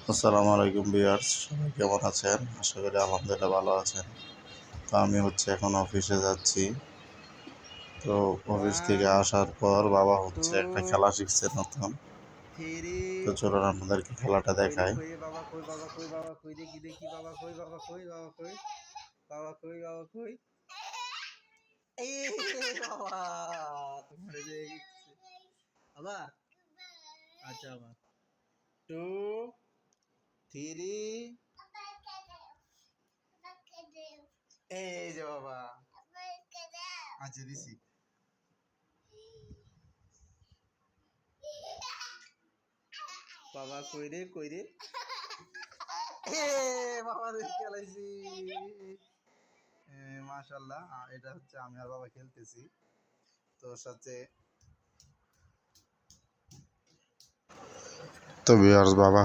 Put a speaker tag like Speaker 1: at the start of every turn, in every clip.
Speaker 1: আসসালামু আলাইকুম ভিউয়ার্স, সবাই কেমন আছেন? আশা করি আলহামদুলিল্লাহ ভালো আছেন। তো আমি এখন অফিসে যাচ্ছি। তো অফিস থেকে
Speaker 2: ওয়ান
Speaker 1: আসার পর বাবা
Speaker 2: টু
Speaker 1: একটা খেলা শিখছে নতুন।
Speaker 2: থ্রি
Speaker 1: তো চলুন আপনাদেরকে খেলাটা
Speaker 2: কই রে
Speaker 1: দেখাই।
Speaker 2: কই রে বাবা কই বাবা কই বাবা কই দেখি দেখি বাবা কই বাবা কই বাবা কই বাবা কই বাবা কই এই বাবা তোমার দেখছি আবার আচ্ছা আবার টু থ্রি এই যে বাবা আচ্ছা দিছি বাবা কই রে এ বাবা খেলাইছি মাশাআল্লাহ এটা হচ্ছে আমি আর বাবা খেলতেছি তোর সাথে
Speaker 1: তো ভিউয়ার্স বাবা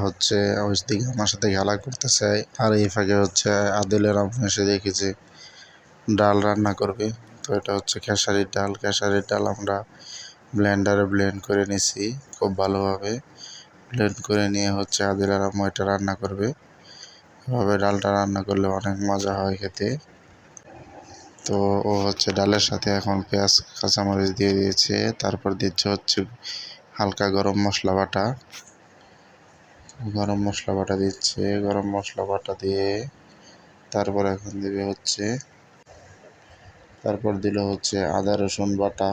Speaker 1: অফিস থেকে আমার সাথে খেলা করতেছে। আর এই ফাঁকে আদিলের আম্মু এসে দেখেছে ডাল রান্না করবে। তো এটা খেসারির ডাল। খেসারির ডাল আমরা ব্লেন্ডারে ব্লেন্ড করে নিছি খুব ভালোভাবে। ব্লেন্ড করে নিয়ে আদিলের আম্মু এটা রান্না করবে। এভাবে ডালটা রান্না করলে অনেক মজা হয় খেতে। তো ও ডালের সাথে এখন পেঁয়াজ কাঁচামরিচ দিয়ে দিয়েছে। তারপর দিচ্ছে হালকা গরম মশলা বাটা দিচ্ছে। গরম মশলা বাটা দিয়ে তারপর এখন দিবে তারপর দিল আদা রসুন বাটা।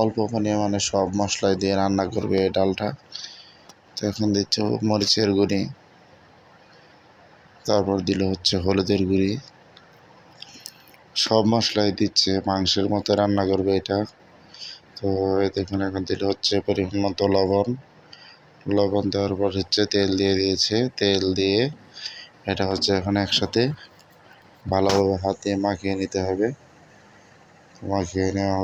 Speaker 1: অল্প পরিমাণে সব মশলাই দিয়ে রান্না করবে এই ডালটা। তো এখন দিচ্ছে মরিচের গুঁড়ি। তারপর দিল হলুদের গুঁড়ি। সব মশলাই দিচ্ছে, মাংসের মতো রান্না করবে এটা। তো এই দেখুন এখন দিল পরিমাণ মতো লবণ। লবণ দেওয়ার পর তেল দিয়ে দিয়েছে। তেল দিয়ে এটা এখন একসাথে ভালোভাবে হাত দিয়ে মাখিয়ে নিতে হবে। মাখিয়ে নেওয়া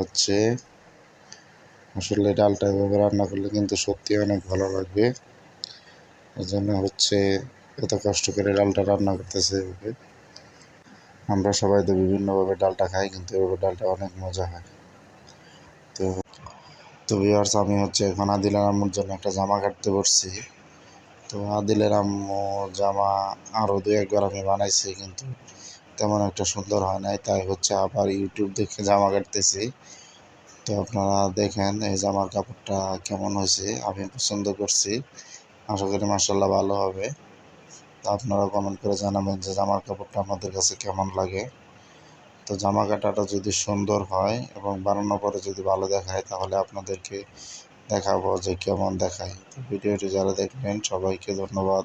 Speaker 1: আসলে ডালটা এভাবে রান্না করলে কিন্তু সত্যি অনেক ভালো লাগবে। এই জন্য এত কষ্ট করে ডালটা রান্না করতেছে এভাবে। আমরা সবাই তো বিভিন্নভাবে ডালটা খাই, কিন্তু এভাবে ডালটা অনেক মজা হয়। তো তো ভিউয়ার্স আমি এখন আদিলের আম্মুর জন্য একটা জামা কাটতে বসছি। তো আদিলের আম্মু জামা আরও দু একবার আমি বানাইছি, কিন্তু তেমন একটা সুন্দর হয় নাই। তাই আবার ইউটিউব দেখে জামা কাটতেছি। তো আপনারা দেখেন এই জামার কাপড়টা কেমন হয়েছে। আমি পছন্দ করছি, আশা করি মাশাআল্লাহ ভালো হবে। তো আপনারা কমেন্ট করে জানাবেন যে জামার কাপড়টা আপনাদের কাছে কেমন লাগে। তো জামা কাটাটা যদি সুন্দর হয় এবং বানানোর পরে যদি ভালো দেখায়, তাহলে আপনাদেরকে দেখাবো যে কেমন দেখায়। তো ভিডিওটি যারা দেখবেন সবাইকে ধন্যবাদ।